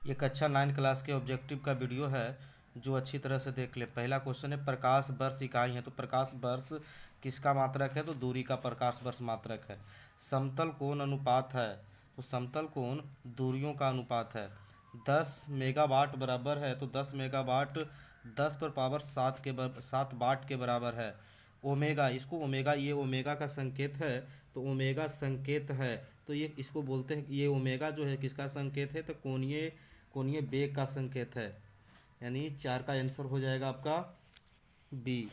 ये कक्षा 9 क्लास के ऑब्जेक्टिव का वीडियो है जो अच्छी तरह से देख ले। पहला क्वेश्चन है प्रकाश वर्ष इकाई है, तो प्रकाश वर्ष किसका मात्रक है? तो दूरी का प्रकाश वर्ष मात्रक है। समतल कोण अनुपात है, तो समतल कोण दूरियों का अनुपात है। 10 मेगावाट बराबर है, तो 10 मेगावाट 10 पर पावर 7 वाट के बराबर है। ओमेगा, इसको ओमेगा, ये ओमेगा का संकेत है, तो ओमेगा संकेत है, तो ये इसको बोलते हैं कि ये ओमेगा जो है किसका संकेत है? तो कोणीय कोणीय वेग का संकेत है। यानी 4 का आंसर हो जाएगा आपका बी।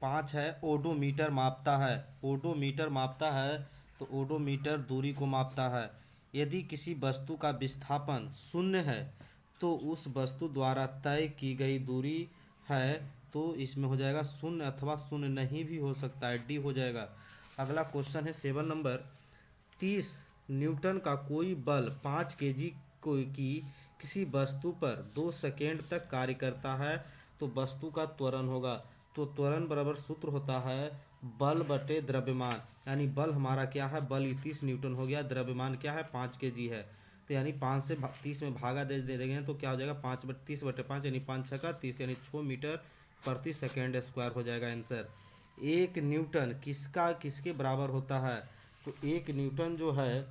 5 है ओडोमीटर मापता है। ओडोमीटर मापता है, तो ओडोमीटर दूरी को मापता है। यदि किसी वस्तु का विस्थापन शून्य है तो उस वस्तु द्वारा तय की गई दूरी है, तो इसमें हो जाएगा शून्य अथवा शून्य नहीं भी हो सकता है, डी हो जाएगा। अगला क्वेश्चन है 7 नंबर। 30 न्यूटन का कोई बल 5 केजी की किसी वस्तु पर 2 सेकेंड तक कार्य करता है, तो वस्तु का त्वरण होगा। तो त्वरण बराबर सूत्र होता है बल बटे द्रव्यमान। यानी बल हमारा क्या है? बल 30 न्यूटन हो गया, द्रव्यमान क्या है? 5 केजी है। तो यानी 5 से 30 में भागा दे देंगे तो क्या हो जाएगा? 30/5 यानी 5 छक्का 30 यानी 6 मीटर प्रति सेकेंड स्क्वायर हो जाएगा आंसर। 1 न्यूटन किसके बराबर होता है? तो 1 न्यूटन जो है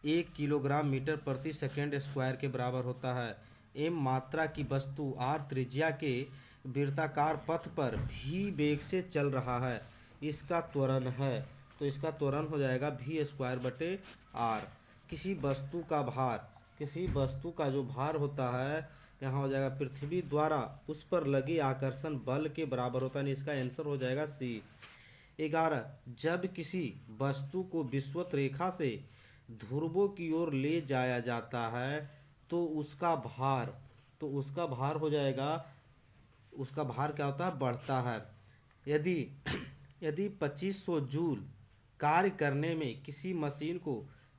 1 किलोग्राम मीटर प्रति सेकेंड स्क्वायर के बराबर होता है। एम मात्रा की वस्तु आर त्रिज्या के वृत्ताकार पथ पर भी वेग से चल रहा है, इसका त्वरण है, तो इसका त्वरण हो जाएगा भी स्क्वायर बटे आर। किसी वस्तु का जो भार होता है यहाँ हो जाएगा पृथ्वी द्वारा उस पर लगे आकर्षण बल के बराबर होता है, इसका आंसर हो जाएगा सी। 11 जब किसी वस्तु को विषुवत रेखा से ध्रुवों की ओर ले जाया जाता है तो उसका भार हो जाएगा, उसका भार क्या होता है? बढ़ता है। यदि यदि 2500 जूल कार्य करने में किसी मशीन को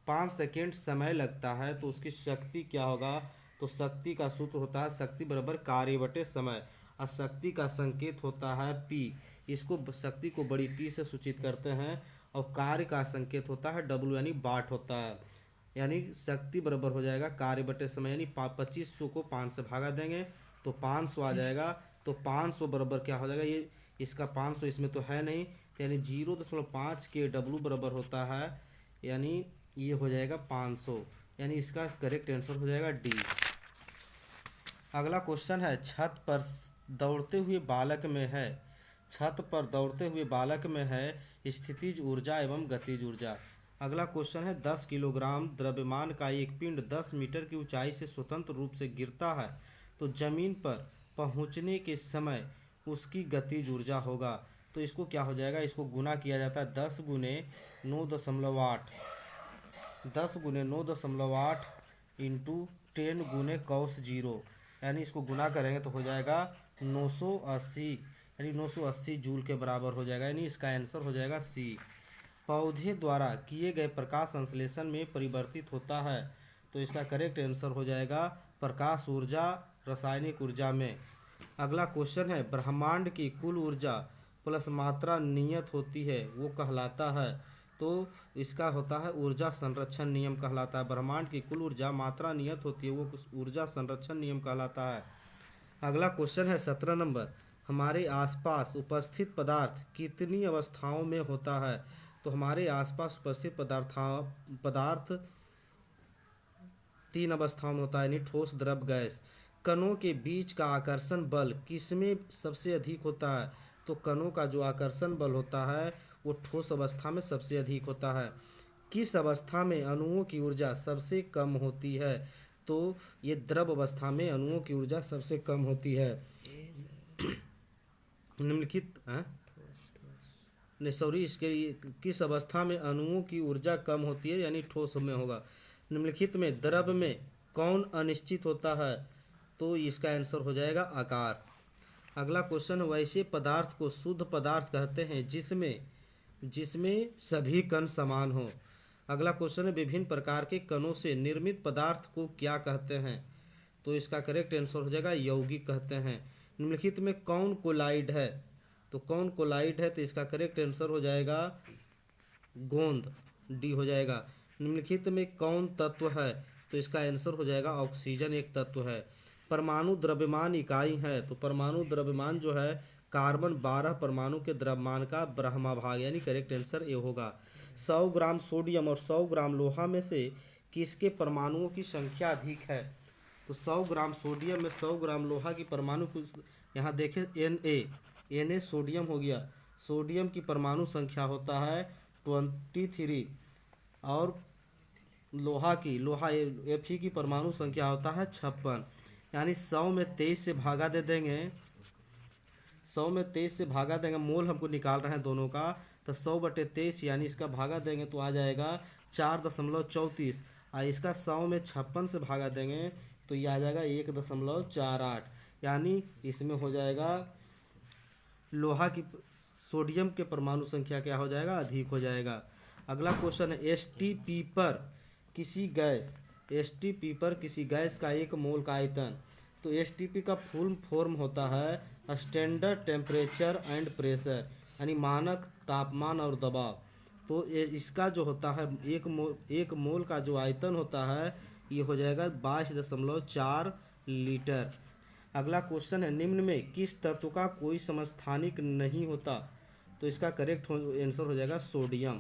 5 सेकेंड समय लगता है तो उसकी शक्ति क्या होगा? तो शक्ति का सूत्र होता है शक्ति बराबर कार्य बटे समय, और शक्ति का संकेत होता है पी। इसको शक्ति को बड़ी पी से सूचित करते हैं, और कार्य का संकेत होता है डब्ल्यू यानी वाट होता है। यानी शक्ति बराबर हो जाएगा कार्य बटे समय, यानी 2500 को 5 से भागा देंगे तो 500 आ जाएगा। तो 500 बराबर क्या हो जाएगा? ये इसका 500 इसमें तो है नहीं, तो यानी 0.5 के डब्ल्यू बराबर होता है, यानी ये हो जाएगा 500, यानी इसका करेक्ट आंसर हो जाएगा डी। अगला क्वेश्चन है छत पर दौड़ते हुए बालक में है स्थितिज ऊर्जा एवं गतिज ऊर्जा। अगला क्वेश्चन है 10 किलोग्राम द्रव्यमान का एक पिंड 10 मीटर की ऊंचाई से स्वतंत्र रूप से गिरता है, तो जमीन पर पहुंचने के समय उसकी गतिज ऊर्जा होगा। तो इसको क्या हो जाएगा? इसको गुना किया जाता है 10 गुने 9.8 इंटू 10 गुने cos 0, यानी इसको गुना करेंगे तो हो जाएगा 980, यानी 980 जूल के बराबर हो जाएगा, यानी इसका आंसर हो जाएगा सी। पौधे द्वारा किए गए प्रकाश संश्लेषण में परिवर्तित होता है, तो इसका करेक्ट आंसर हो जाएगा प्रकाश ऊर्जा रासायनिक ऊर्जा में। अगला क्वेश्चन है ब्रह्मांड की कुल ऊर्जा प्लस मात्रा नियत होती है वो कहलाता है, तो इसका होता है ऊर्जा संरक्षण नियम कहलाता है। ब्रह्मांड की कुल ऊर्जा मात्रा नियत होती है वो ऊर्जा संरक्षण नियम कहलाता है। अगला क्वेश्चन है 17 नंबर। हमारे आसपास उपस्थित पदार्थ कितनी अवस्थाओं में होता है? तो हमारे आसपास उपस्थित पदार्थ 3 अवस्थाओं में होता है, यानी ठोस द्रव गैस। कणों के बीच का आकर्षण बल किसमें सबसे अधिक होता है? तो कणों का जो आकर्षण बल होता है वो ठोस अवस्था में सबसे अधिक होता है। किस अवस्था में अणुओं की ऊर्जा सबसे कम होती है? तो ये द्रव अवस्था में अणुओं की ऊर्जा सबसे कम होती है। निम्नलिखित नहीं सॉरी इसके किस अवस्था में अणुओं की ऊर्जा कम होती है, यानी ठोस में होगा। निम्नलिखित में द्रव में कौन अनिश्चित होता है? तो इसका आंसर हो जाएगा आकार। अगला क्वेश्चन, वैसे पदार्थ को शुद्ध पदार्थ कहते हैं जिसमें सभी कण समान हो। अगला क्वेश्चन है विभिन्न प्रकार के कणों से निर्मित पदार्थ को क्या कहते हैं? तो इसका करेक्ट आंसर हो जाएगा यौगिक कहते हैं। निम्नलिखित में कौन कोलाइड है? तो कौन कोलाइड है? तो इसका करेक्ट आंसर हो जाएगा गोंद, डी हो जाएगा। निम्नलिखित में कौन तत्व है? तो इसका आंसर हो जाएगा ऑक्सीजन एक तत्व है। परमाणु द्रव्यमान इकाई है, तो परमाणु द्रव्यमान जो है कार्बन 12 परमाणु के द्रव्यमान का ब्रह्मा भाग, यानी करेक्ट आंसर ए होगा। 100 ग्राम सोडियम और 100 ग्राम लोहा में से किसके परमाणुओं की संख्या अधिक है? तो 100 ग्राम सोडियम में 100 ग्राम लोहा की परमाणु की, यहाँ देखें Na सोडियम हो गया, सोडियम की परमाणु संख्या होता है 23 और लोहा Fe की परमाणु संख्या होता है 56, यानी 100 में 23 से भागा दे देंगे, 100 में 23 से भागा देंगे, मोल हमको निकाल रहे हैं दोनों का, तो 100/23 यानी इसका भागा देंगे तो आ जाएगा 4.34, और इसका 100 में 56 से भागा देंगे तो ये आ जाएगा 1.48, यानी इसमें हो जाएगा लोहा की सोडियम के परमाणु संख्या क्या हो जाएगा? अधिक हो जाएगा। अगला क्वेश्चन है एसटीपी पर किसी गैस का 1 मोल का आयतन। तो एसटीपी का फुल फॉर्म होता है स्टैंडर्ड टेम्परेचर एंड प्रेशर, यानी मानक तापमान और दबाव। तो इसका जो होता है 1 मोल का जो आयतन होता है ये हो जाएगा 22.4 लीटर। अगला क्वेश्चन है निम्न में किस तत्व का कोई समस्थानिक नहीं होता? तो इसका करेक्ट आंसर हो जाएगा सोडियम।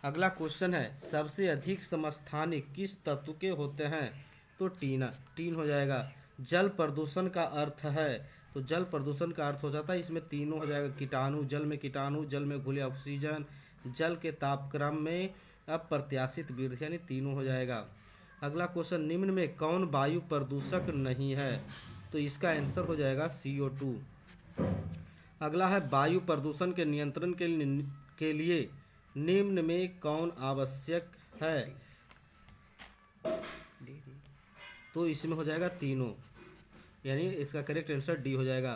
अगला क्वेश्चन है सबसे अधिक समस्थानिक किस तत्व के होते हैं? तो टीन हो जाएगा। जल प्रदूषण का अर्थ है, तो जल प्रदूषण का अर्थ हो जाता है इसमें तीनों हो जाएगा, कीटाणु, जल में घुले ऑक्सीजन, जल के तापक्रम में अप्रत्याशित वृद्धि, यानी तीनों हो जाएगा। अगला क्वेश्चन निम्न में कौन वायु प्रदूषक नहीं है? तो इसका आंसर हो जाएगा CO2। अगला है वायु प्रदूषण के नियंत्रण के लिए निम्न में कौन आवश्यक है? तो इसमें हो जाएगा तीनों, यानी इसका करेक्ट आंसर डी हो जाएगा।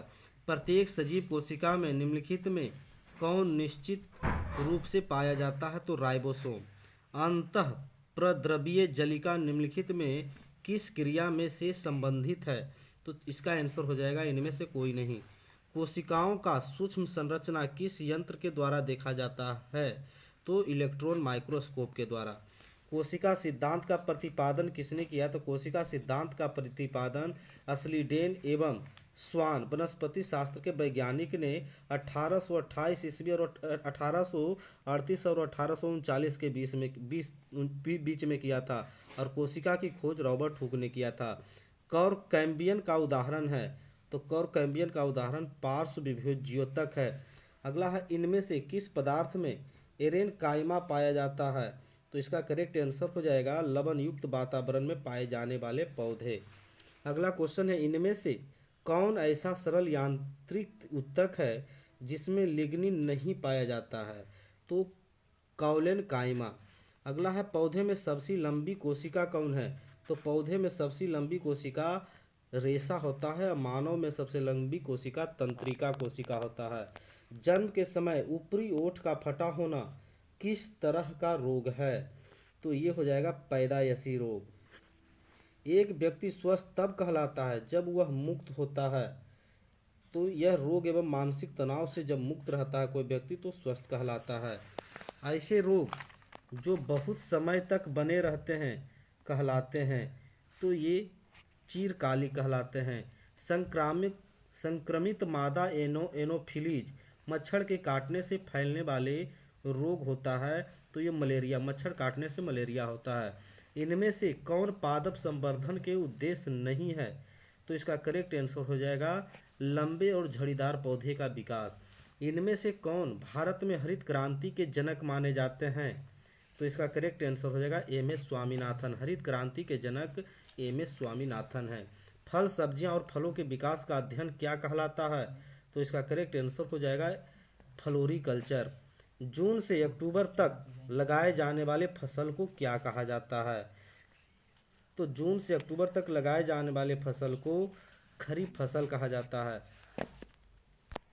प्रत्येक सजीव कोशिका में निम्नलिखित में कौन निश्चित रूप से पाया जाता है? तो राइबोसोम। अंतः प्रद्रव्य जलिका निम्नलिखित में किस क्रिया में से संबंधित है? तो इसका आंसर हो जाएगा इनमें से कोई नहीं। कोशिकाओं का सूक्ष्म संरचना किस यंत्र के द्वारा देखा जाता है? तो इलेक्ट्रॉन माइक्रोस्कोप के द्वारा। कोशिका सिद्धांत का प्रतिपादन किसने किया? तो कोशिका सिद्धांत का प्रतिपादन अस्लीडेन एवं स्वान वनस्पति शास्त्र के वैज्ञानिक ने 1828 ईस्वी और 1838 और 1839 के बीच में किया था, और कोशिका की खोज रॉबर्ट हुक ने किया था। कौर कैम्बियन का उदाहरण है, तो कौर कैम्बियन का उदाहरण पार्श्व विभेद्योतक है। अगला है इनमें से किस पदार्थ में एरेन काइमा पाया जाता है? तो इसका करेक्ट आंसर हो जाएगा लवण युक्त वातावरण में पाए जाने वाले पौधे। अगला क्वेश्चन है इनमें से कौन ऐसा सरल यांत्रिक ऊतक है जिसमें लिग्निन नहीं पाया जाता है? तो कॉलेन काइमा। अगला है पौधे में सबसे लंबी कोशिका कौन है? तो पौधे में सबसे लंबी कोशिका रेशा होता है, और मानव में सबसे लंबी कोशिका तंत्रिका कोशिका होता है। जन्म के समय ऊपरी ओठ का फटा होना किस तरह का रोग है? तो ये हो जाएगा पैदाइशी रोग। एक व्यक्ति स्वस्थ तब कहलाता है जब वह मुक्त होता है, तो यह रोग एवं मानसिक तनाव से जब मुक्त रहता है कोई व्यक्ति तो स्वस्थ कहलाता है। ऐसे रोग जो बहुत समय तक बने रहते हैं कहलाते हैं, तो ये चिरकालिक कहलाते हैं। संक्रमित मादा एनोफिलीज मच्छर के काटने से फैलने वाले रोग होता है, तो ये मलेरिया, मच्छर काटने से मलेरिया होता है। इनमें से कौन पादप संवर्धन के उद्देश्य नहीं है? तो इसका करेक्ट आंसर हो जाएगा लंबे और झड़ीदार पौधे का विकास। इनमें से कौन भारत में हरित क्रांति के जनक माने जाते हैं? तो इसका करेक्ट आंसर हो जाएगा MS स्वामीनाथन। हरित क्रांति के जनक MS स्वामीनाथन है। फल, सब्जियां और फलों के विकास का अध्ययन क्या कहलाता है? तो इसका करेक्ट आंसर हो जाएगा फ्लोरिकल्चर। जून से अक्टूबर तक लगाए जाने वाले फसल को क्या कहा जाता है? तो जून से अक्टूबर तक लगाए जाने वाले फसल को खरीफ फसल कहा जाता है।